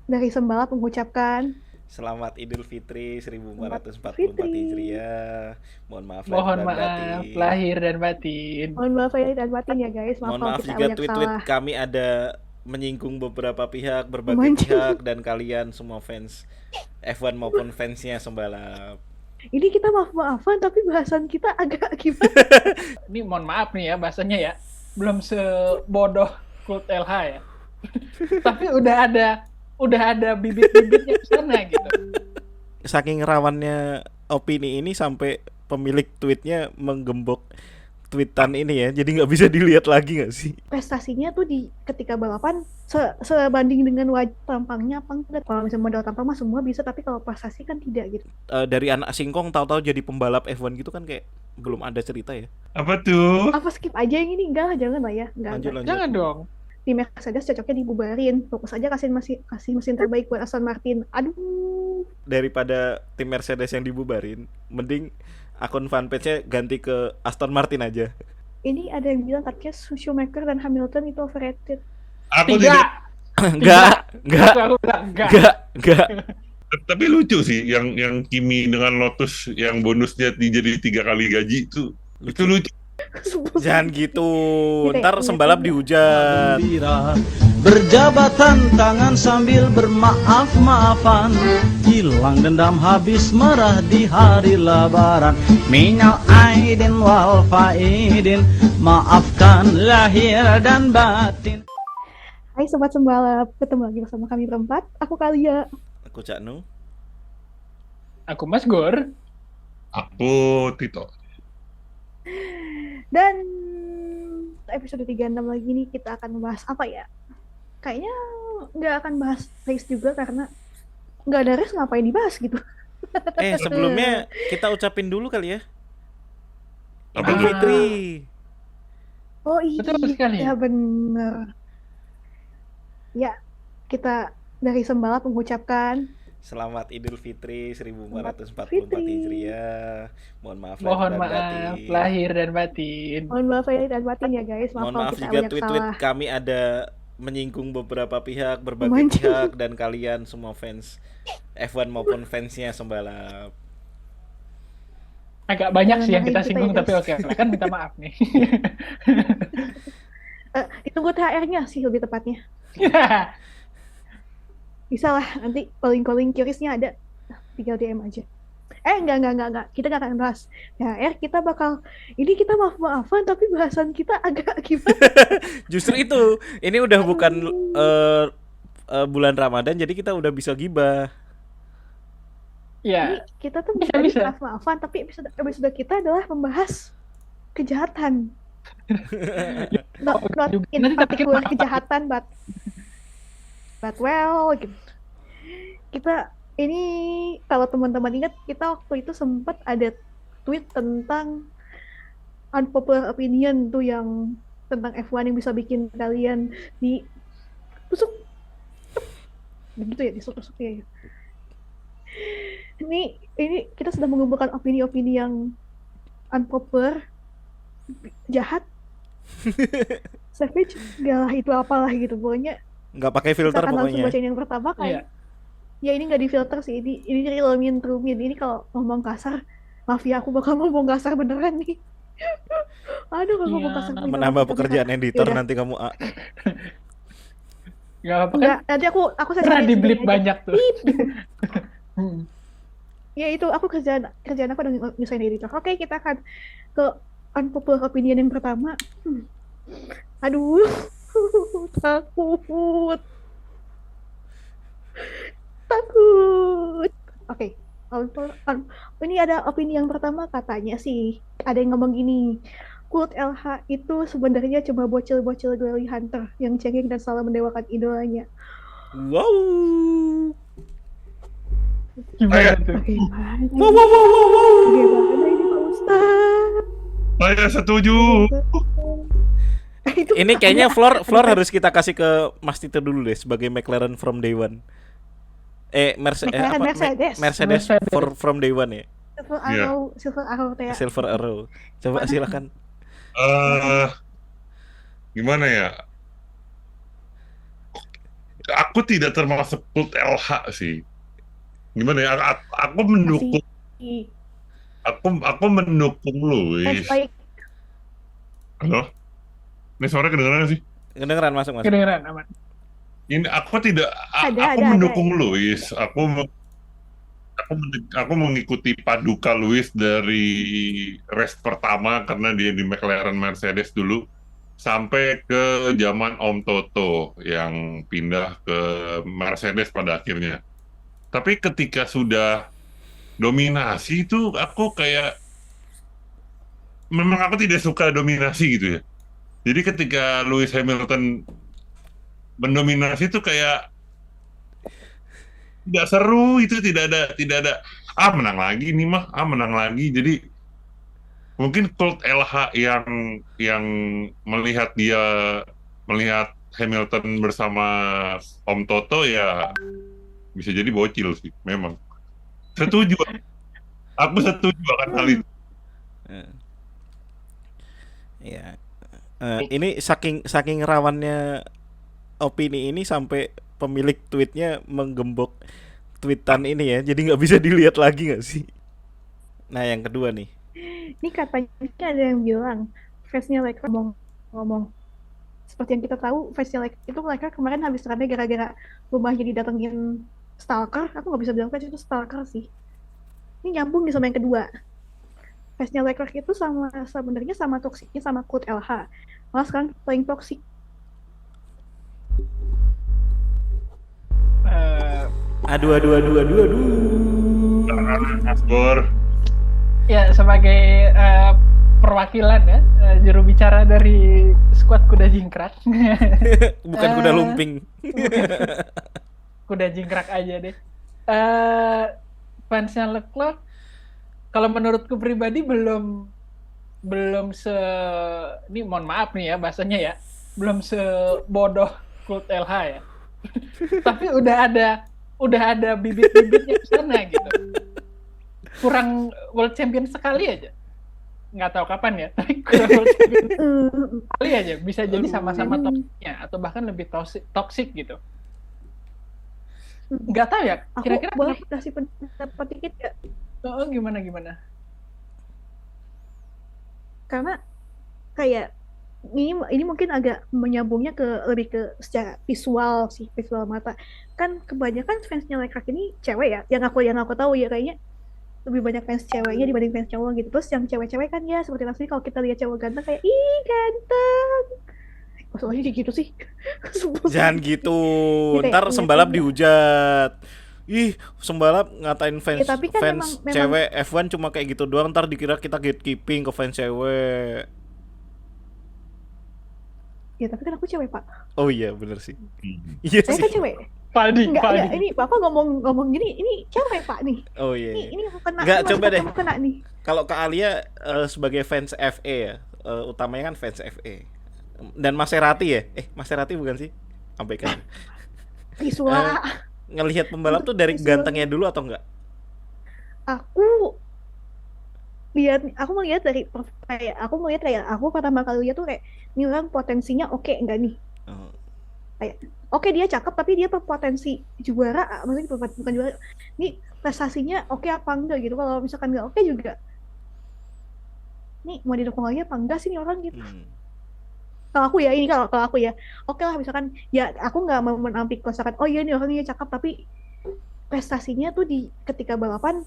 dari Sembalap mengucapkan Selamat Idul Fitri Selamat 1444 Fitri. Hijriah. Mohon maaf lahir Mohon dan maaf batin. lahir dan batin. Mohon maaf lahir dan batin ya guys. Maaf Mohon kalau maaf kita jika banyak tweet-tweet salah. kami ada menyinggung beberapa pihak, berbagai pihak, Memancing. dan kalian semua fans F1 maupun fansnya Sembalap. Ini kita maaf-maafan tapi bahasan kita agak gimana? Ini mohon maaf nih ya bahasanya ya. Belum sebodoh Kult LH ya. Tapi udah ada bibit-bibitnya ke sana gitu. Saking rawannya opini ini sampai pemilik tweetnya menggembok tweetan ini ya, jadi nggak bisa dilihat lagi nggak sih? Prestasinya tuh di ketika balapan sebanding dengan tampangnya apa enggak. Kalau misalnya modal tampang mah semua bisa, tapi kalau prestasi kan tidak gitu. Dari anak singkong tahu-tahu jadi pembalap F1 gitu kan kayak belum ada cerita ya. Apa tuh? Apa skip aja yang ini? Enggak, jangan lah ya. Lanjut Enggak. lanjut. Jangan dong. Di Mercedes cocoknya dibubarin. Fokus aja kasih mesin terbaik buat Aston Martin. Aduh. Daripada tim Mercedes yang dibubarin, mending akun fanpage-nya ganti ke Aston Martin aja. Ini ada yang bilang katanya Schumacher dan Hamilton itu overrated. Aku Tidak. Enggak. Aku bilang enggak. tapi lucu sih yang Kimi dengan Lotus yang bonusnya jadi 3 kali gaji itu lucu. Jangan gitu. Ini kayak Ntar sembalap ingat-ingat. dihujat. Gembira, berjabatan tangan sambil bermaaf-maafan, hilang dendam habis merah di hari lebaran. Minal aidin wal faidin, maafkan lahir dan batin. Hai Sobat Sembalap, ketemu lagi bersama kami berempat. Aku Kalia. Aku Cak Nu. Aku Mas Gor. Aku Tito. Dan episode 36 lagi nih kita akan membahas apa ya? Kayaknya nggak akan bahas race juga karena nggak ada race, ngapain dibahas gitu. Sebelumnya kita ucapin dulu kali ya. Apa Idul tuh? Fitri. Oh iya, Betul sekali. ya bener. Ya, kita dari Sembalap mengucapkan Selamat Idul Fitri 1444 Fitri. Hijriah. Mohon maaf Mohon lahir dan maaf batin. lahir dan batin. Mohon maaf lahir dan batin ya guys. Maaf Mohon kalau maaf kita jika banyak tweet-tweet salah. kami ada menyinggung beberapa pihak, berbagai Memancing. pihak, dan kalian semua fans F1 maupun fansnya Sembalap. Agak banyak sih yang kita Kita singgung ya, tapi guys. oke. Kan minta maaf nih. Ditunggu THR-nya sih lebih tepatnya. Bisa lah, nanti calling QRIS-nya ada, tinggal DM aja. Enggak. Kita nggak akan bahas THR, kita bakal, ini kita maaf-maafan, tapi bahasan kita agak gimana? Justru itu, ini udah bukan bulan Ramadan, jadi kita udah bisa gibah. Ya, Ini kita tuh Bisa, tadi bisa. maaf-maafan, tapi episode kita adalah membahas kejahatan. Not juga. in Nanti kita particular maaf. kejahatan, but well, gitu. Kita ini kalau teman-teman ingat, kita waktu itu sempat ada tweet tentang unpopular opinion tuh yang tentang F1 yang bisa bikin kalian ditusuk begitu ya, ditusuk ya. Ini kita sudah mengumpulkan opini-opini yang unpopular, jahat, savage, galah itu apalah gitu pokoknya. Nggak pakai Kita filter akan langsung pokoknya. bacain yang pertama kan. Iya. Ya ini nggak difilter sih, ini real mean true mean. Ini kalau ngomong kasar, maaf ya aku bakal ngomong kasar beneran nih. Aduh kalau ngomong Iya, kasar nih, Menambah maaf, pekerjaan tapi editor yaudah. nanti kamu Gak apa-apa kan? Enggak, nanti aku Pernah sensor di-blip sendiri aja. banyak tuh. Beep, gitu. Hmm. Ya itu aku kerjaan aku udah nyusahin editor. Oke, kita akan ke unpopular opinion yang pertama. Aduh, takut. Oke, ini ada opini yang pertama, katanya sih ada yang ngomong gini. Kult LH itu sebenarnya cuma bocil-bocil girly hunter yang cengeng dan selalu mendewakan idolanya. wow. Gimana tuh? Bagaimana? Wow. Bagaimana ini Pak Ustaz? Saya setuju. Itu Ini kayaknya ada- floor ada- harus kita kasih ke Mas Tito dulu deh sebagai McLaren from day one. McLaren Mercedes. Mercedes from day one ya. Silver Arrow ya. Silver Arrow. Coba silakan. Gimana ya? aku tidak termasuk cult LH sih. Gimana ya? Aku mendukung, Masih aku mendukung Luis. baik. Halo, ini suara kedengeran nggak sih? Kedengeran masuk. Kedengeran aman. Ini aku tidak, aku Ada. mendukung Luis. Aku mengikuti paduka Luis dari race pertama karena dia di McLaren Mercedes dulu sampai ke zaman Om Toto yang pindah ke Mercedes pada akhirnya. Tapi ketika sudah dominasi itu aku kayak memang aku tidak suka dominasi gitu ya. Jadi ketika Lewis Hamilton mendominasi itu kayak tidak seru, itu tidak ada menang lagi. Jadi mungkin cult LH yang melihat Hamilton bersama Om Toto ya bisa jadi bocil sih memang. Setuju. Aku setuju akan hal itu. Ya. Ini saking rawannya opini ini sampai pemilik tweetnya menggembok tweetan ini ya, jadi nggak bisa dilihat lagi nggak sih? Nah yang kedua nih, Ini katanya ada yang bilang fansnya Leclerc ngomong seperti yang kita tahu fansnya Leclerc kemarin habis rame gara-gara rumahnya didatengin stalker. Aku nggak bisa bilang fans itu stalker sih. Ini nyambung nih sama yang kedua. Fansnya Leclerc itu sebenarnya sama toksiknya sama Cult LH. Malah sekarang paling toksik. aduh. Mas Bor. Ya sebagai perwakilan ya juru bicara dari skuad kuda jingkrak. Bukan kuda lumping. Kuda jingkrak aja deh. Fansnya Leclerc kalau menurutku pribadi belum ini mohon maaf nih ya bahasanya ya, belum sebodoh Cult LH ya. Tapi udah ada bibit-bibitnya ke sana gitu. Kurang world champion sekali aja. Nggak tahu kapan ya, tapi kurang world champion sekali aja bisa jadi sama-sama toksiknya atau bahkan lebih toksik gitu. Nggak tahu ya, kira-kira boleh kasih pendapat dikit gak? Oh, gimana? Karena kayak ini mungkin agak menyambungnya lebih ke secara visual mata. Kan kebanyakan fansnya Leclerc ini cewek ya, yang aku tahu ya kayaknya lebih banyak fans ceweknya dibanding fans cowok gitu. Terus yang cewek-cewek kan ya seperti Nasri, kalau kita lihat cowok ganteng kayak ih ganteng. Maksudnya kayak gitu sih. Jangan gitu, Ya, ntar kayak sembalap enggak. dihujat. Ih, sembalap ngatain fans Ya, tapi kan fans memang cewek F1 cuma kayak gitu doang, ntar dikira kita gatekeeping ke fans cewek. Ya tapi kan aku cewek, Pak. Oh iya, bener sih. Iya Saya sih. kan cewek. Paldi. Enggak, ini Bapak ngomong gini, ini cewek, Pak nih. Oh iya. Ini aku kena. Nggak, ini coba masih deh. ketemu kena nih. Kalau Kak Alia sebagai fans FE ya, utamanya kan fans FE. Dan Maserati ya? Maserati bukan sih? Sampai kan. Visual. Ngelihat pembalap tuh dari gantengnya dulu atau enggak? Aku melihat dari kayak aku pertama kali lihat tuh kayak ini orang potensinya oke enggak nih. Oh. Kayak oke dia cakep tapi dia berpotensi juara, maksudnya bukan juara. Ini prestasinya oke apa enggak gitu. Kalau misalkan enggak oke juga. Nih mau didukung lagi apa enggak sih nih orang gitu. Kalau aku ya, oke lah misalkan ya aku nggak mau menampik misalkan oh iya nih orangnya cakep tapi prestasinya tuh di ketika balapan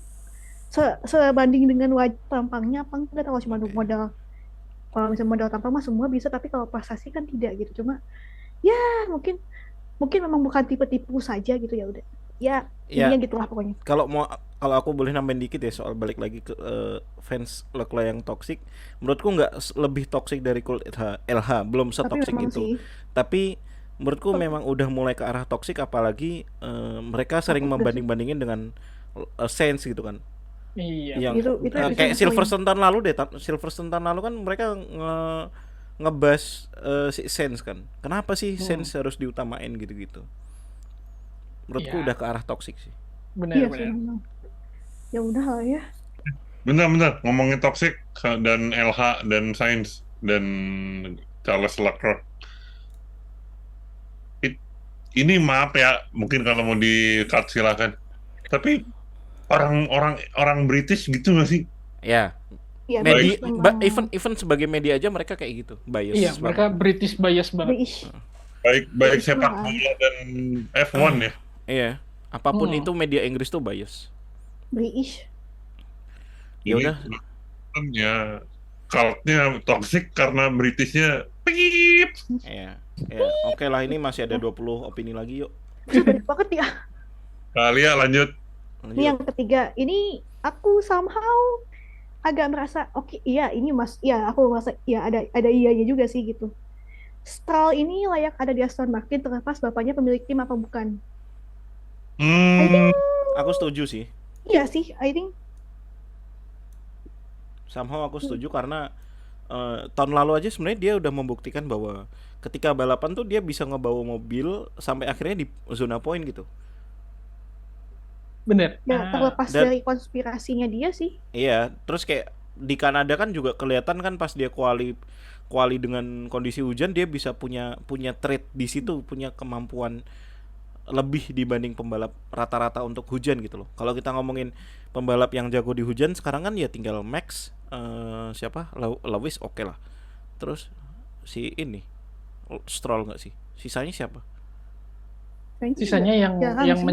sebanding dengan wajah tampangnya apa enggak. Kalau cuma modal, kalau misalnya modal tampang mah semua bisa, tapi kalau prestasi kan tidak gitu. Cuma ya mungkin memang bukan tipe-tipe saja gitu, ya udah ya intinya gitulah pokoknya. Kalau aku boleh nambahin dikit ya soal balik lagi ke fans Leclerc yang toksik, menurutku nggak lebih toksik dari Cult LH, belum setoksik itu. Tapi menurutku memang udah mulai ke arah toksik, apalagi mereka sering membanding-bandingin dengan Sainz gitu kan. Iya. Yang kayak Silverstone tahun lalu deh. Silverstone tahun lalu kan mereka ngebahas si Sainz kan. Kenapa sih Sainz harus diutamain gitu-gitu? Menurutku udah ke arah toksik sih. Benar. Ya udah lah ya. Benar ngomongin toxic dan LH dan Sainz dan Charles Leclerc. ini maaf ya, mungkin kalau mau di-cut silakan. Tapi orang British gitu nggak sih? Ya, Ya, media, memang even sebagai media aja mereka kayak gitu, bias Iya, mereka banget. British bias banget. British. Baik British sepak banget. bola dan F1 ya. Iya, apapun Hmm. itu media Inggris tuh bias. British. Ya Jadi udah, kan ya cultnya toxic karena Britishnya pip. ya, ya, oke lah, ini masih ada 20 opini lagi, yuk Banyak banget ya. Kali ya lanjut. Ini lanjut. yang ketiga. Ini aku somehow agak merasa oke, iya ini ya aku merasa ya ada iyanya juga sih gitu. Stroll ini layak ada di Aston Martin terlepas bapaknya pemilik tim apa bukan. I think Aku setuju sih, iya sih, I think somehow aku setuju karena tahun lalu aja sebenarnya dia udah membuktikan bahwa ketika balapan tuh dia bisa ngebawa mobil sampai akhirnya di zona poin gitu. Bener. ya terlepas Dan- dari konspirasinya dia sih. Iya, terus kayak di Kanada kan juga kelihatan kan pas dia kuali dengan kondisi hujan dia bisa punya trait di situ, punya kemampuan lebih dibanding pembalap rata-rata untuk hujan gitu loh. Kalau kita ngomongin pembalap yang jago di hujan sekarang kan ya tinggal Max, siapa? Lewis oke lah. Terus si ini Stroll nggak sih? Sisanya siapa? Kayaknya Sisanya jarang yang sih.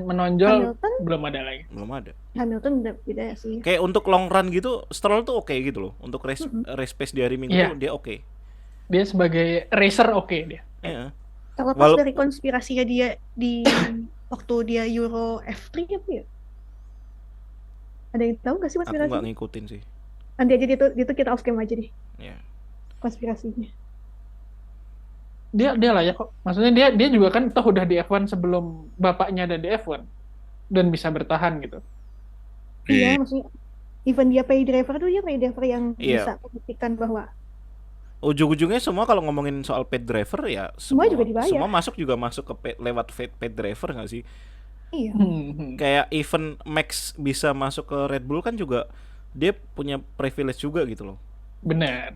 menonjol Hamilton belum ada lagi. Belum ada. Hamilton udah beda sih. Kayak untuk long run gitu Stroll tuh oke gitu loh. Untuk race pace di hari Minggu Iya. tuh dia oke. Dia sebagai racer oke dia. Iya. Terlepas dari konspirasinya dia di waktu dia Euro F3 apa ya? Ada yang tahu nggak sih Aku konspirasi? nggak ngikutin sih. Nanti aja itu kita off cam aja deh Ya. konspirasinya. Dia layak kok. Maksudnya dia juga kan toh udah di F1 sebelum bapaknya ada di F1 dan bisa bertahan gitu. Iya, maksudnya even dia pay driver tuh dia pay driver yang Iya. bisa membuktikan bahwa Ujung-ujungnya semua kalau ngomongin soal paid driver ya Semua juga dibayar. Semua masuk ke lewat paid driver nggak sih? iya. Kayak even Max bisa masuk ke Red Bull kan juga dia punya privilege juga gitu loh. Bener.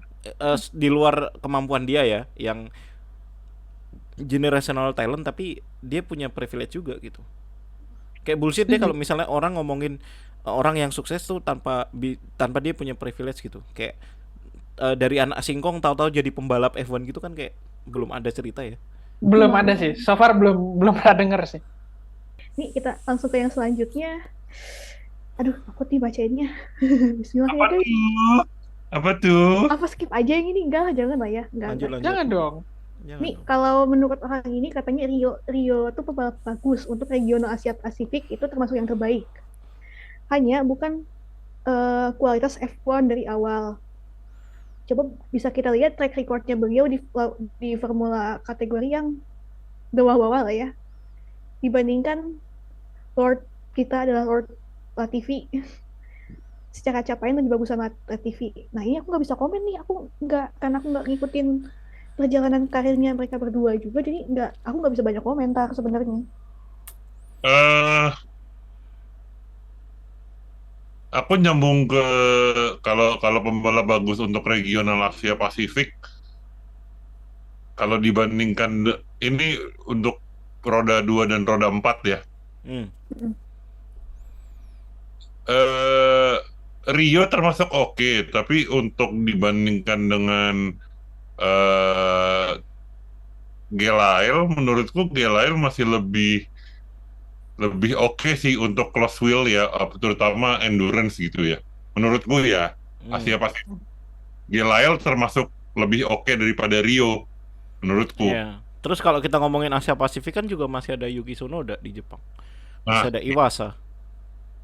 Di luar kemampuan dia ya, yang generational talent, tapi dia punya privilege juga gitu. Kayak bullshit deh kalau misalnya orang ngomongin orang yang sukses tuh tanpa dia punya privilege gitu. Kayak dari anak singkong tahu-tahu jadi pembalap F1 gitu kan kayak belum ada cerita ya. Belum ada sih. So far belum pernah denger sih. Nih kita langsung ke yang selanjutnya. Aduh, aku nih bacainnya. Bismillah ya Apa guys. tuh? Apa tuh? Apa skip aja yang ini? Enggak lah, jangan lah ya. Enggak. Lanjut. Jangan dong. Jangan Nih dong. kalau menurut orang ini katanya Rio tuh pembalap bagus untuk regional Asia Pasifik, itu termasuk yang terbaik. Hanya bukan kualitas F1 dari awal. Coba bisa kita lihat track recordnya beliau di formula kategori yang bawah-bawah lah ya. Dibandingkan Lord kita adalah Lord Latifi. Secara capaian lebih bagus sama Latifi. Nah ini aku nggak bisa komen nih, karena aku nggak ngikutin perjalanan karirnya mereka berdua juga, jadi aku nggak bisa banyak komentar sebenarnya. Aku nyambung ke kalau pembalap bagus untuk regional Asia Pasifik, kalau dibandingkan ini untuk roda 2 dan roda 4 ya. Rio termasuk oke, tapi untuk dibandingkan dengan Gelael, menurutku Gelael masih lebih oke sih untuk close wheel ya, terutama endurance gitu ya. Menurutku ya, Asia Pasifik Gelael termasuk lebih oke daripada Rio menurutku. Iya. Terus kalau kita ngomongin Asia Pasifik kan juga masih ada Yuki Tsunoda di Jepang. Masih Nah, ada Iwasa.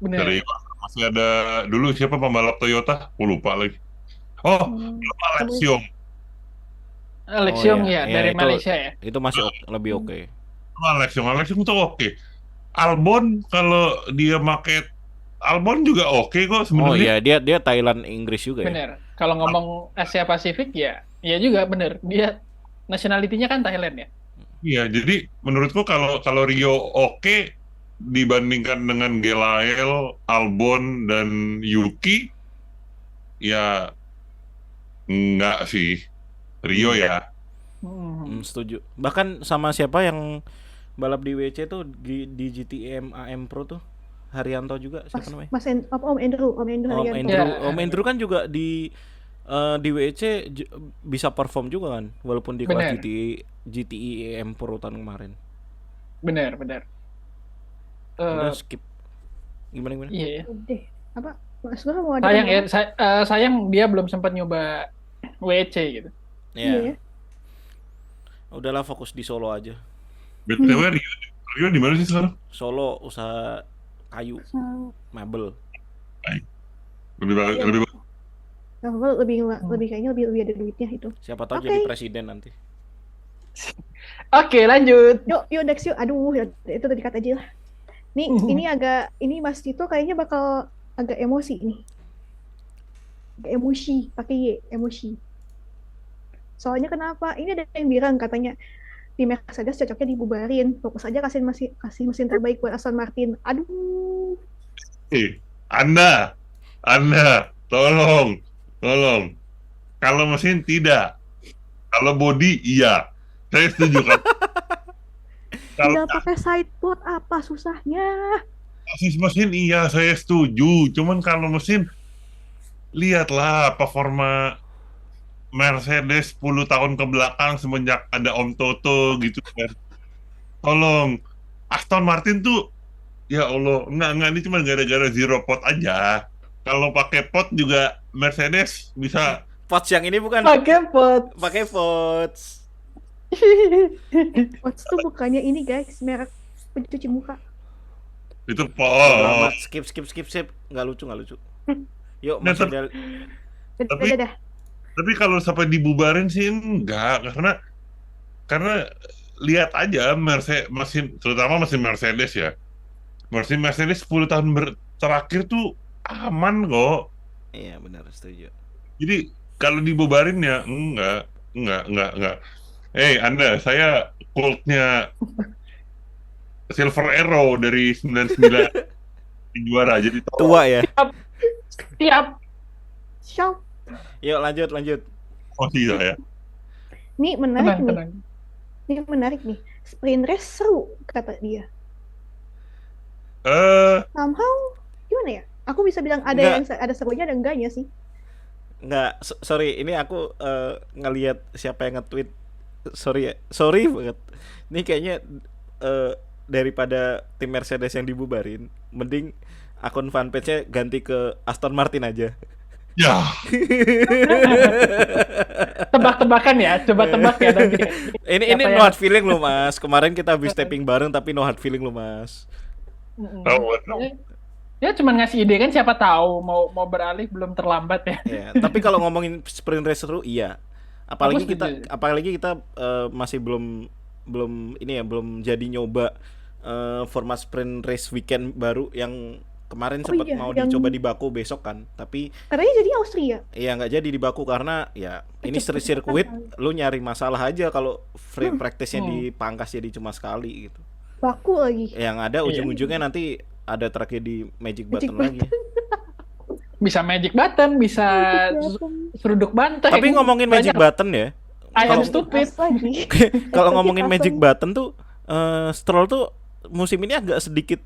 Bener. dari masih ada dulu siapa pembalap Toyota? Aku lupa lagi. Oh, lupa Alex Young. Alex Oh, Young iya. ya, Iya, dari itu- Malaysia ya. Itu masih lebih oke. Alex Young tuh oke. Albon kalau dia make Albon juga oke kok Oh sebenarnya. iya, dia Thailand Inggris juga ya. Bener. Kalau ngomong Asia Pasifik ya juga bener. Dia nationality-nya kan Thailand ya. Iya, jadi menurutku kalau Rio oke dibandingkan dengan Gelael, Albon dan Yuki, ya enggak sih. Rio ya. Setuju. Bahkan sama siapa yang balap di WC tuh di GTM AM Pro tuh Haryanto juga siapa namanya? Om Andrew Haryanto. Om Andrew kan juga di WC bisa perform juga kan walaupun di kelas GTI AM Pro tahun kemarin. Benar. Udah skip. Gimana? Iya. Deh. Apa? Mas Guru mau ada Sayang ya, sayang dia belum sempat nyoba WC gitu. Iya. Udahlah fokus di Solo aja. BTW Rio di mana sih sekarang? Solo usaha kayu, mebel. Baik. Lebih kayaknya lebih ada duitnya itu. Siapa tahu jadi presiden nanti. Oke, lanjut. Yuk next yuk. Aduh, itu tadi kata aja lah. Nih, ini Mas Tito kayaknya bakal agak emosi nih. Agak emosi, pakai Y, emosi. Soalnya kenapa? Ini ada yang bilang katanya di Mercedes cocoknya dibubarin. Fokus aja kasih mesin terbaik buat Aston Martin. Aduh. Anda, tolong. Kalau mesin tidak, kalau body iya, saya setuju kan. Tinggal pakai sidepod apa susahnya? Asis mesin iya, saya setuju. Cuman kalau mesin, lihatlah performa Mercedes 10 tahun ke belakang semenjak ada Om Toto gitu kan. Tolong, Aston Martin tuh, ya Allah, enggak ini cuma gara-gara zero pot aja. Kalau pakai pot juga Mercedes bisa. Pots yang ini bukan? Pakai Pots. Pots tuh bukannya ini guys, merek pencuci muka. Itu pot. Skip. Nggak lucu. Yuk, Tapi kalau sampai dibubarin sih enggak, karena lihat aja mesin terutama mesin Mercedes ya. Mesin Mercedes 10 tahun terakhir tuh aman kok. Iya, benar, setuju. Jadi kalau dibubarin ya enggak. Anda, saya kultnya Silver Arrow dari 99 juara, jadi tua ya. Siap. Yuk lanjut. Oh iya ya. Nih menarik Tenang. Ini menarik nih. Sprint race seru kata dia. Somehow gimana ya? Aku bisa bilang ada serunya ada enggaknya sih. Enggak, sorry, ini aku ngelihat siapa yang nge-tweet. Sorry banget. Ini kayaknya daripada tim Mercedes yang dibubarin, mending akun fanpage-nya ganti ke Aston Martin aja. Ya. Tebak-tebakan ya, coba tebak ya nanti. Ini no hard feeling lo Mas. Kemarin kita habis taping bareng tapi no hard feeling lo Mas. Ya cuma ngasih ide kan, siapa tahu mau beralih belum terlambat ya. Ya, tapi kalau ngomongin sprint race seru iya. Apalagi kita masih belum jadi nyoba format sprint race weekend baru yang kemarin sempat mau dicoba di Baku besok kan, tapi katanya jadi Austria. Iya, nggak jadi di Baku karena ya ini sirkuit lu nyari masalah aja kalau free practice-nya dipangkas jadi cuma sekali gitu. Baku lagi. Yang ada ujung-ujungnya nanti ada tragedi magic button lagi. Bisa magic button, bisa seruduk banteng. Tapi ngomongin magic button ya. Ayam stupid. Kalau ngomongin magic button tuh Stroll tuh musim ini agak sedikit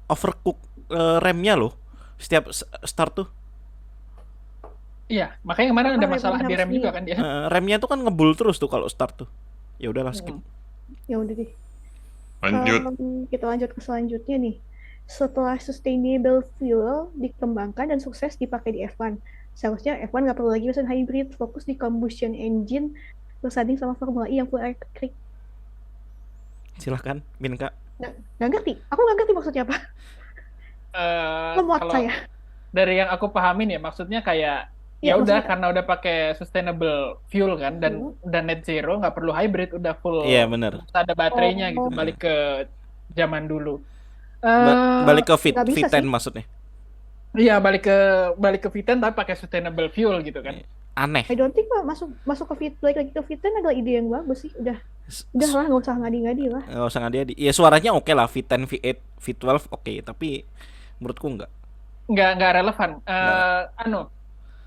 overcook remnya loh setiap start tuh. Iya, makanya kemarin ada masalah di rem juga kan dia. Remnya tuh kan ngebul terus tuh kalau start tuh. Ya udahlah skip. Ya udah deh. Lanjut. Kita lanjut ke selanjutnya nih. Setelah sustainable fuel dikembangkan dan sukses dipakai di F1, seharusnya F1 nggak perlu lagi mesin hybrid, fokus di combustion engine bersanding sama Formula E yang full electric. Silahkan, Minka. Nggak ngerti. Aku nggak ngerti maksudnya apa. Lemot saya. Dari yang aku pahamin ya, maksudnya kayak ya udah karena udah pakai sustainable fuel kan dan net zero, nggak perlu hybrid, udah full. Iya benar. Ada baterainya gitu, balik ke zaman dulu. Balik ke V10 maksudnya. Iya, balik ke V10 tapi pakai sustainable fuel gitu kan. Aneh. I don't think masuk ke balik lagi ke V10 adalah ide yang bagus sih. Udahlah, nggak usah ngadi-ngadi lah. Nggak usah ngadi-ngadi. Ya suaranya oke lah, V10, V8, V12 oke, tapi menurutku nggak relevan.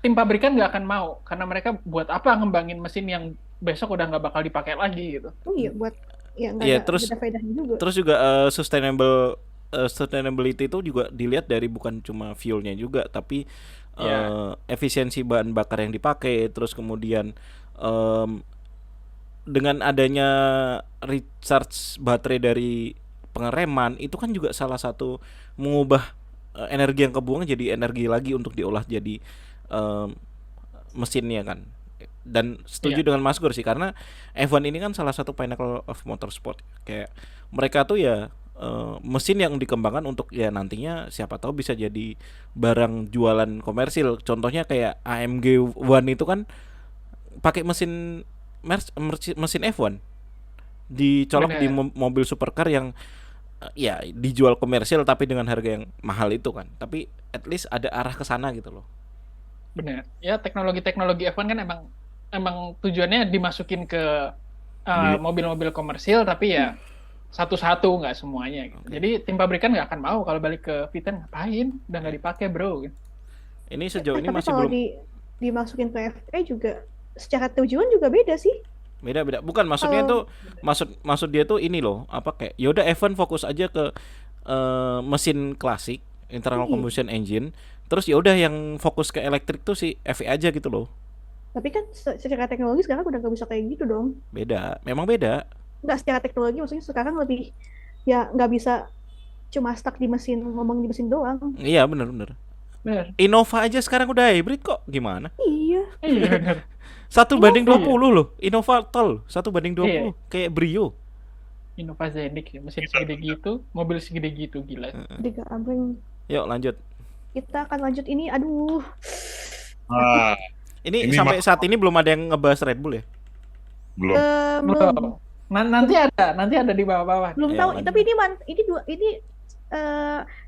Tim pabrikan nggak akan mau karena mereka buat apa ngembangin mesin yang besok udah nggak bakal dipakai lagi gitu. Oh iya, buat ya nggak Iya, ada faedahnya juga. terus juga sustainability itu juga dilihat dari bukan cuma fuelnya juga, tapi efisiensi bahan bakar yang dipakai, terus kemudian dengan adanya recharge baterai dari pengereman itu kan juga salah satu mengubah energi yang kebuang jadi energi lagi untuk diolah jadi mesinnya kan. Dan setuju dengan Mas Gur sih, karena F1 ini kan salah satu pinnacle of motorsport. Kayak mereka tuh ya mesin yang dikembangkan untuk ya nantinya siapa tahu bisa jadi barang jualan komersil. Contohnya kayak AMG One itu kan pakai mesin mesin F1 dicolok di mobil supercar yang ya dijual komersil tapi dengan harga yang mahal itu kan. Tapi at least ada arah ke sana gitu loh. Benar. Ya teknologi F1 kan emang tujuannya dimasukin ke mobil-mobil komersil, tapi ya satu-satu, nggak semuanya gitu. Jadi tim pabrikan nggak akan mau kalau balik ke V10 ngapain, udah nggak dipakai bro. Ini sejauh ini tapi masih kalau belum dimasukin ke FA juga secara tujuan juga beda sih. Beda. Bukan, maksudnya tuh maksud dia tuh ini loh, apa kayak yaudah F1 fokus aja ke mesin klasik internal combustion engine, terus ya udah yang fokus ke elektrik tuh si FA aja gitu loh. Tapi kan secara teknologi sekarang udah nggak bisa kayak gitu dong. Beda, memang beda. Nggak secara teknologi, maksudnya sekarang lebih ya nggak bisa cuma stuck di mesin, ngomong di mesin doang. Iya benar. Innova aja sekarang udah hybrid kok, gimana? Iya benar. 1:20 loh, Innova Tol 1:20, kayak Brio. Innova Zenix ya, mesin segede gitu, mobil segede gitu, gila. Yuk lanjut. Kita akan lanjut ini, aduh. Ini sampai saat ini belum ada yang ngebahas Red Bull ya? Belum. Nanti ada di bawah-bawah. Belum tahu, tapi ini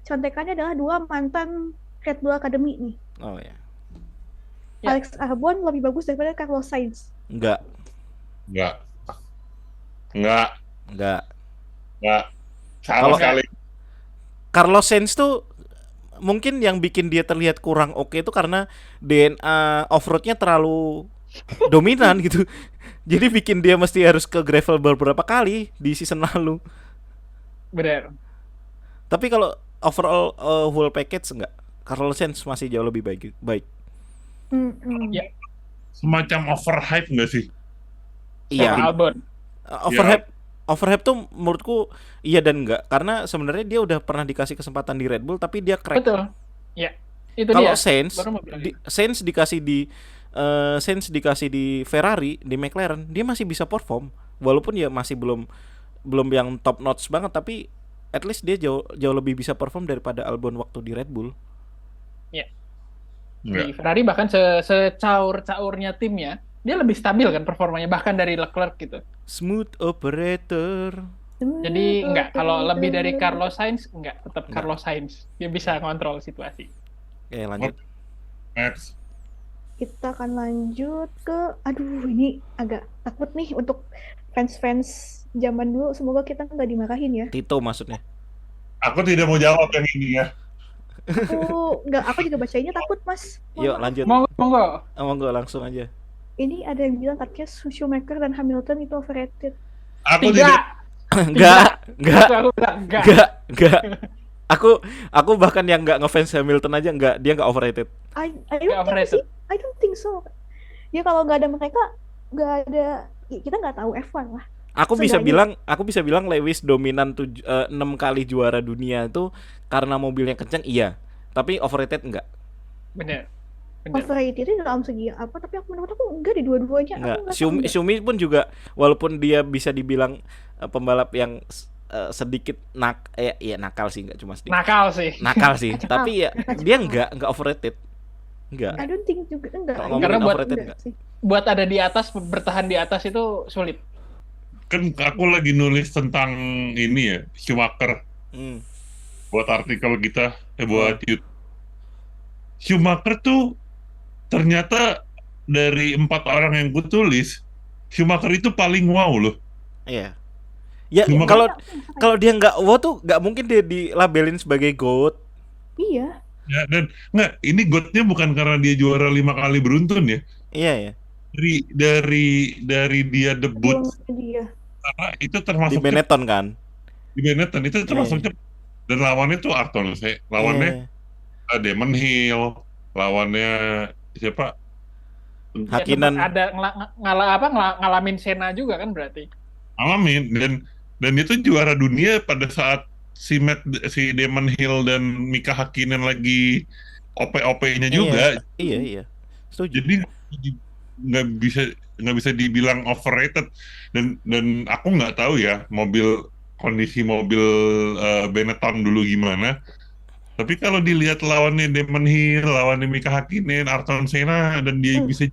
contekannya adalah 2 mantan Red Bull Academy nih. Oh ya. Alex Albon lebih bagus daripada Carlos Sainz. Enggak. Sama sekali. Carlos Sainz tuh mungkin yang bikin dia terlihat kurang oke itu karena DNA off-roadnya terlalu dominan gitu. Jadi bikin dia mesti harus ke gravel beberapa kali di season lalu. Benar. Tapi kalau overall whole package enggak. Carlos Sainz masih jauh lebih baik. Ya. Semacam overhype enggak sih? Iya. Overhype tuh menurutku iya dan enggak, karena sebenarnya dia udah pernah dikasih kesempatan di Red Bull tapi dia crack. Betul. Ya. Itu kalau dia. Sainz dikasih di Ferrari, di McLaren, dia masih bisa perform walaupun ya masih belum yang top notch banget, tapi at least dia jauh lebih bisa perform daripada Albon waktu di Red Bull. Ya. Di Ferrari bahkan secaur-caurnya timnya, dia lebih stabil kan performanya bahkan dari Leclerc gitu. Smooth operator. Jadi enggak, kalau lebih dari Carlos Sainz tetap Carlos Sainz. Dia bisa ngontrol situasi. Oke, lanjut. Next. Kita akan lanjut ke ini agak takut nih untuk fans zaman dulu, semoga kita nggak dimarahin ya. Tito maksudnya. Aku tidak mau jawab yang ini ya. Aku juga bacainnya takut, Mas. Yuk lanjut. Monggo langsung aja. Ini ada yang bilang katanya Schumacher dan Hamilton itu overrated. Aku tidak. Enggak. Aku bahkan yang enggak ngefans Hamilton aja dia enggak overrated. I don't think so. Ya kalau nggak ada mereka, nggak ada, kita nggak tahu F1 lah. Aku bisa bilang Lewis dominan 6 kali juara dunia itu karena mobilnya kencang, iya. Tapi overrated enggak. Bener. Overrated itu dalam segi apa? Tapi menurut aku enggak di dua-duanya. Enggak. Xiaomi pun juga walaupun dia bisa dibilang pembalap yang sedikit nakal sih, enggak cuma sedikit. Nakal sih. Tapi ya dia enggak overrated. Enggak. I don't think juga enggak. Karena buat ada di atas, bertahan di atas itu sulit. Kan aku lagi nulis tentang ini ya, Schumacher. Buat artikel kita, buat YouTube. Schumacher tuh ternyata dari 4 orang yang gue tulis, Schumacher itu paling wow loh. Iya. Ya kalau dia nggak wow tuh nggak mungkin dia dilabelin sebagai GOAT. Iya. Ya, dan ini GOAT-nya bukan karena dia juara 5 kali beruntun ya. Iya ya. Dari dia debut karena itu Di termasuk cepat Benetton kan. di Benetton, itu termasuk Iya. cepat. Dan lawannya tuh Arton, lawannya Iya. Damon Hill, lawannya siapa? Ya sempat Hakkinen. ada ngalamin Sena juga kan berarti. Alamin. Dan itu juara dunia pada saat si Damon Hill dan Mika Hakkinen lagi OP-OP-nya juga. Iya. Setuju. Jadi nggak bisa nggak bisa dibilang overrated. Dan aku nggak tahu ya kondisi mobil Benetton dulu gimana. Tapi kalau dilihat lawannya Damon Hill, lawannya Mika Hakkinen, Ayrton Senna, dan dia bisa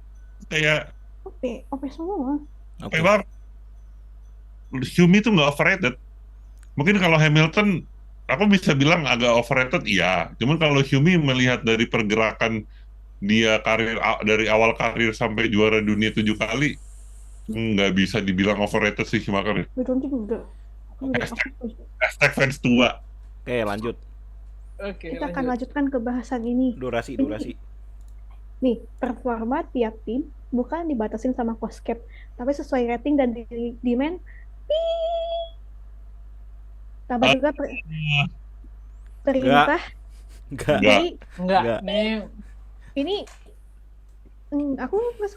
kayak Oke semua. Oke. banget. Schumi itu nggak overrated. Mungkin kalau Hamilton, aku bisa bilang agak overrated, iya. Cuman kalau Schumi melihat dari pergerakan dia dari awal karir sampai juara dunia 7 kali, nggak bisa dibilang overrated sih Schumacher. I don't think enggak. Hashtag fans tua. Oke, lanjut. Oke, Kita akan lanjutkan ke bahasan ini. Durasi. Nih, performa tiap tim bukan dibatasin sama cost cap, tapi sesuai rating dan demand. Tambah juga perintah. Enggak. Jadi enggak. Enggak. ini aku merasa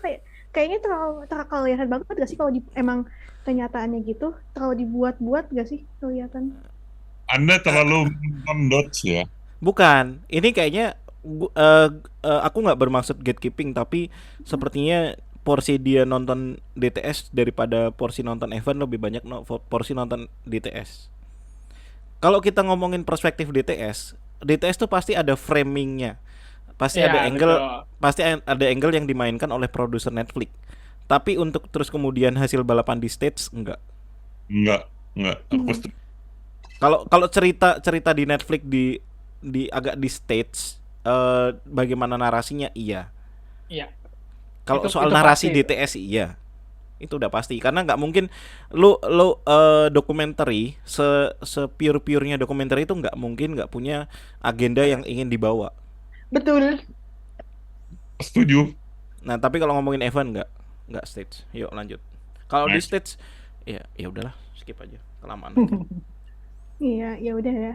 kayaknya terlalu kelihatan banget gak sih kalau emang kenyataannya gitu, terlalu dibuat-buat gak sih kelihatan? Anda terlalu mendots ya. Bukan. Ini kayaknya aku nggak bermaksud gatekeeping, tapi sepertinya porsi dia nonton DTS daripada porsi nonton event lebih banyak porsi nonton DTS. Kalau kita ngomongin perspektif DTS tuh pasti ada framingnya, pasti Ya, ada angle, betul. pasti ada angle yang dimainkan oleh produser Netflix. Tapi untuk terus kemudian hasil balapan di stage enggak. Enggak. Aku Kalau cerita di Netflix di agak di stage, bagaimana narasinya, iya. Iya. Kalau Itu soal narasi pasti. DTS, iya. Itu udah pasti, karena nggak mungkin lu dokumenter pure-purenya dokumenter itu nggak mungkin nggak punya agenda yang ingin dibawa. Betul. setuju. Nah, tapi kalau ngomongin event nggak stage. Yuk lanjut. Kalau di stage, ya udahlah, skip aja, kelamaan nanti. Iya, ya udah ya.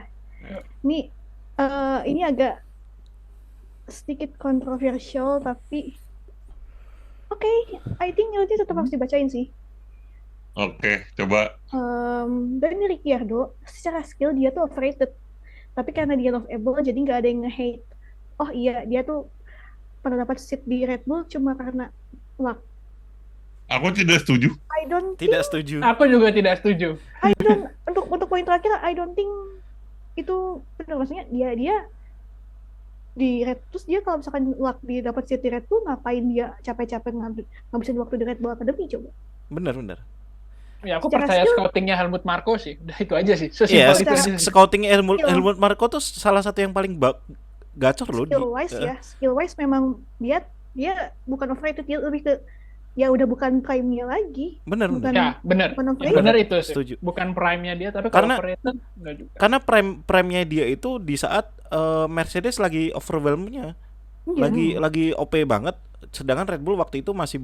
Ini agak sedikit kontroversial, tapi oke, I think ini tetap harus dibacain sih. Oke, coba. Daniel Ricciardo, secara skill dia tuh overrated, tapi karena dia lovable jadi nggak ada yang nge-hate. Oh iya, dia tuh pernah dapat seat di Red Bull cuma karena luck. Aku tidak setuju. Tidak setuju. Aku juga tidak setuju. Untuk poin terakhir, I don't think itu benar. Maksudnya dia di Red, terus dia kalau misalkan luck dia dapat seat di Red Bull, ngapain dia capek-capek ngabisin waktu di Red Bull Academy coba? Bener. Ya, aku Secara percaya skill- scoutingnya Helmut Marko sih. Udah itu aja sih. Iya, Sesimpel itu aja sih. scouting Skill. Helmut Marko tuh salah satu yang paling gacor loh. Skill wise memang dia bukan overrated, dia lebih ke ya udah bukan prime-nya lagi. Bener. Ya, benar. Bukan Ya, overrated. benar itu sih. Setuju. Bukan prime-nya dia, tapi Karena- kalau overrated enggak juga. Karena prime-nya dia itu di saat Mercedes lagi overwhelm-nya. Iya. Lagi OP banget, sedangkan Red Bull waktu itu masih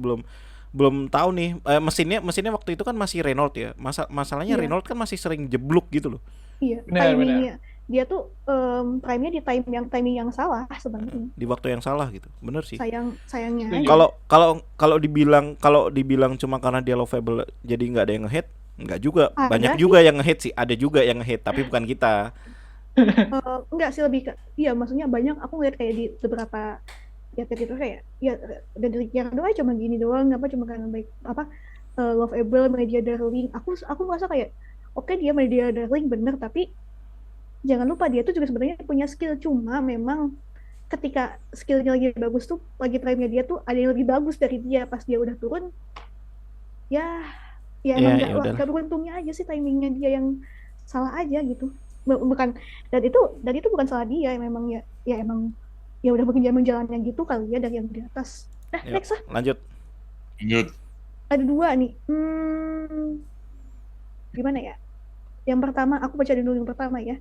belum tahu nih, mesinnya waktu itu kan masih Renault ya. Masalahnya Iya. Renault kan masih sering jeblok gitu loh. Iya, Benar, timingnya dia tuh prime-nya di timing yang salah sebenarnya. Di waktu yang salah gitu. Bener sih. Sayangnya Setuju. aja. Kalau dibilang cuma karena dia lovable jadi nggak ada yang nge-hate, nggak juga. Ada Banyak sih. juga yang nge-hate sih, ada juga yang nge-hate, tapi bukan kita. Enggak sih, lebih ke iya, maksudnya banyak aku ngeliat kayak di beberapa ya gitu kayak ya dari yang doa cuma gini doang, apa cuma karena baik lovable, media darling. Aku merasa kayak oke, dia media darling bener, tapi jangan lupa dia tuh juga sebenarnya punya skill, cuma memang ketika skillnya lagi bagus tuh, lagi prime-nya dia tuh ada yang lebih bagus dari dia, pas dia udah turun ya emang Ya udahlah. nggak beruntungnya aja sih, timingnya dia yang salah aja gitu. Bukan, dan itu bukan salah dia, memang ya emang ya udah berjalan jalannya gitu kali ya dari yang di atas. Yuk, Next lah, lanjut. Lanjut. ada dua nih. Gimana ya? Yang pertama, aku baca dulu yang pertama ya.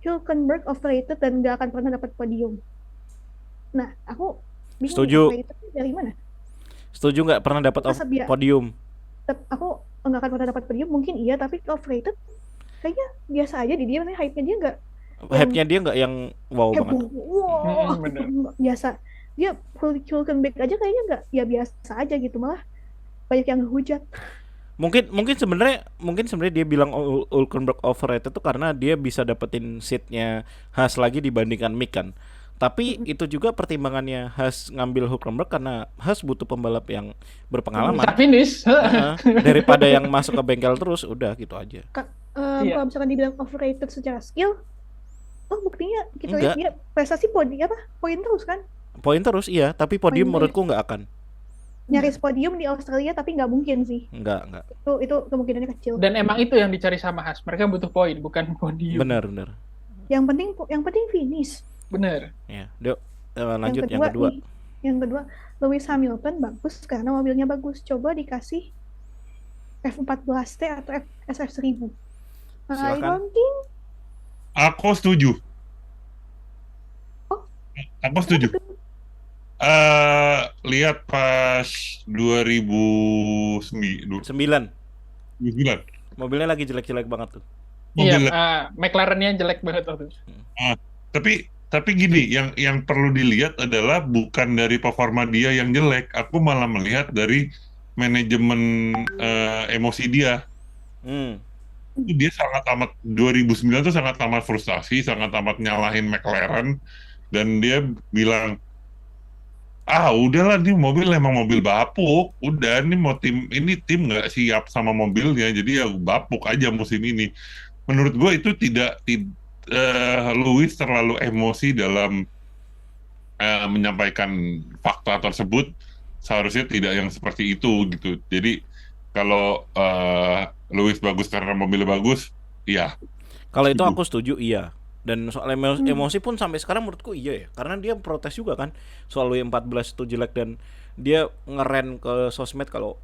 Hülkenberg overrated dan gak akan pernah dapat podium. Nah, aku bingung Setuju. overrated dari mana? Setuju nggak pernah dapat Masa dia- podium? Aku nggak akan pernah dapat podium, mungkin iya, tapi overrated kayaknya biasa aja di dia, hype-nya dia nggak Hype-nya dia nggak yang wow banget. heboh, wow, bener. biasa. Dia Hülkenberg aja kayaknya nggak, ya biasa aja gitu, malah banyak yang hujat. Mungkin sebenarnya dia bilang Hülkenberg overrated tuh karena dia bisa dapetin seatnya Haas lagi dibandingkan Mick kan. Tapi itu juga pertimbangannya Haas ngambil Hülkenberg karena Haas butuh pembalap yang berpengalaman. Bisa finish. Daripada yang masuk ke bengkel terus, udah gitu aja. Iya. Kalau misalkan dibilang overrated secara skill, buktinya kita Enggak. lihat dia prestasi poin terus kan. Poin terus iya, tapi podium menurutku nggak akan. Nyaris podium di Australia tapi nggak mungkin sih. Enggak. Itu kemungkinannya kecil. Dan emang itu yang dicari sama Haas. Mereka butuh poin, bukan podium. Benar. Yang penting finish. Bener. Ya, lanjut yang kedua. Yang kedua, Lewis Hamilton bagus karena mobilnya bagus. Coba dikasih F14T atau SF1000. I Silakan. don't think. Aku setuju. Aku setuju. Lihat pas 2009. 9. Mobilnya lagi jelek-jelek banget tuh. Iya, McLaren-nya jelek banget waktu itu. Tapi gini, yang perlu dilihat adalah bukan dari performa dia yang jelek. Aku malah melihat dari manajemen emosi dia. Dia sangat amat 2009 tuh sangat amat frustasi, sangat amat nyalahin McLaren, dan dia bilang, udahlah, ini mobil emang mobil bapuk, udah ini tim nggak siap sama mobilnya, jadi ya bapuk aja musim ini. Menurut gue itu tidak Lewis terlalu emosi dalam menyampaikan fakta tersebut. Seharusnya tidak yang seperti itu gitu. Jadi kalau Lewis bagus karena mobilnya bagus, iya. Kalau itu aku setuju, iya. Dan soal emosi pun sampai sekarang menurutku iya ya. Karena dia protes juga kan soal W14 itu jelek, dan dia ngeren ke sosmed kalau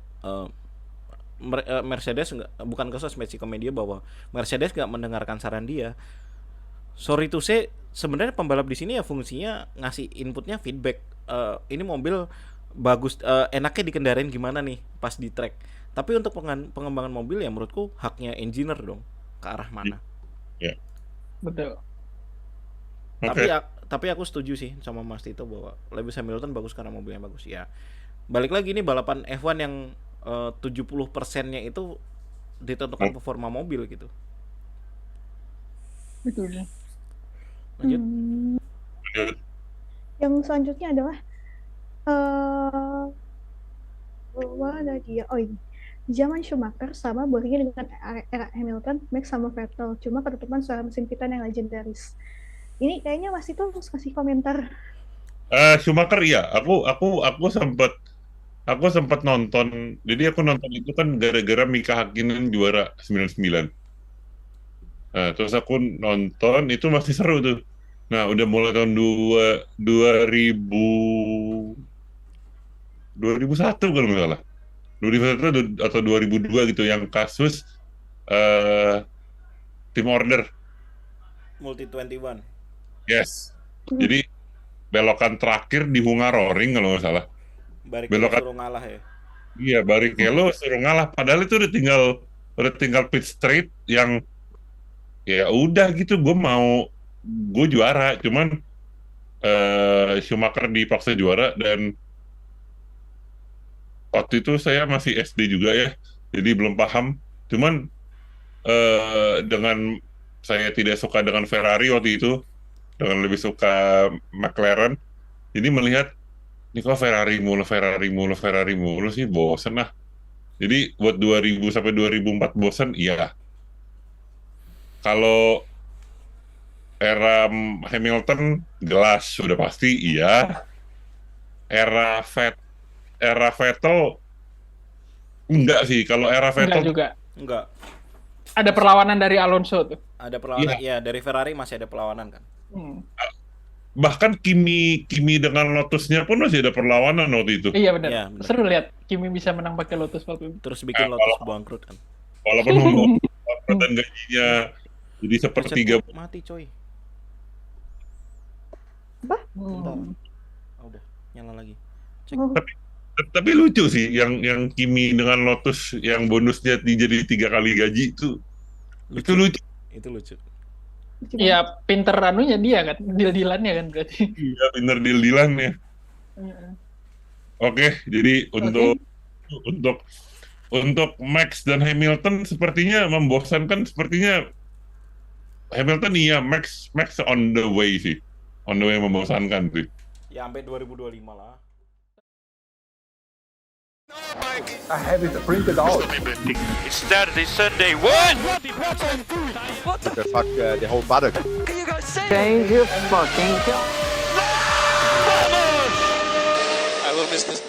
Mercedes bukan ke sosmed sih, ke media, bahwa Mercedes nggak mendengarkan saran dia. Sorry to say, sebenarnya pembalap di sini ya fungsinya ngasih inputnya feedback. Ini mobil bagus, enaknya dikendarain gimana nih pas di track. Tapi untuk pengembangan mobil ya menurutku haknya engineer dong, ke arah mana. Ya. Betul. Tapi aku setuju sih sama Mas Tito bahwa Lewis Hamilton bagus karena mobilnya bagus ya. Balik lagi ini balapan F1 yang 70%-nya itu ditentukan performa mobil gitu. Betul. Lanjut. Yang selanjutnya adalah ada dia. Ini zaman Schumacher sama berinya dengan era Hamilton, Max sama Vettel, cuma ketutupan suara mesin Titan yang legendaris. Ini kayaknya Mas itu harus kasih komentar. Schumacher iya, aku sempat nonton. Jadi aku nonton itu kan gara-gara Mika Hakkinen juara 99. Terus aku nonton, itu masih seru tuh. Nah, udah mulai tahun 2001 kalau nggak salah. 2001 atau 2002 gitu, yang kasus Team Order. Multi 21. Yes. Jadi belokan terakhir di Hungaroring kalau nggak salah. Barrichello suruh ngalah ya. Iya, Barrichello suruh ngalah. Padahal itu udah tinggal pit straight yang ya udah gitu, gue juara. Cuman Schumacher dipaksa juara, dan waktu itu saya masih SD juga ya, jadi belum paham. Cuman dengan saya tidak suka dengan Ferrari waktu itu, dengan lebih suka McLaren, jadi melihat ini kok Ferrari mulu sih, bosen lah. Jadi buat 2000 sampai 2004 bosen, iya. Kalau era Hamilton jelas sudah pasti iya. Era Vettel enggak sih. Kalau era Vettel juga. Enggak. Ada perlawanan dari Alonso tuh. Ada perlawanan, ya dari Ferrari masih ada perlawanan kan. Bahkan Kimi dengan Lotusnya pun masih ada perlawanan waktu itu. Iya benar. Ya, seru lihat Kimi bisa menang pakai Lotus waktu itu. Terus bikin Lotus bangkrut kan. Walaupun ngomong dan gajinya jadi sepertiga. Mati coy. Apa? Bentar. Udah nyala lagi. Cek. Tapi lucu sih yang Kimi dengan Lotus yang bonusnya jadi 3 kali gaji itu lucu. Itu lucu. Iya, pinter anunya dia kan, deal-dealannya kan berarti. Iya, bener deal-dealannya. Oke, jadi untuk Max dan Hamilton sepertinya membosankan. Sepertinya Hamilton iya, Max on the way sih, on the way membosankan sih. Ya sampai 2025 lah. I have it printed out. It's Saturday, Sunday. What? What the fuck? The whole paddock. I will miss this.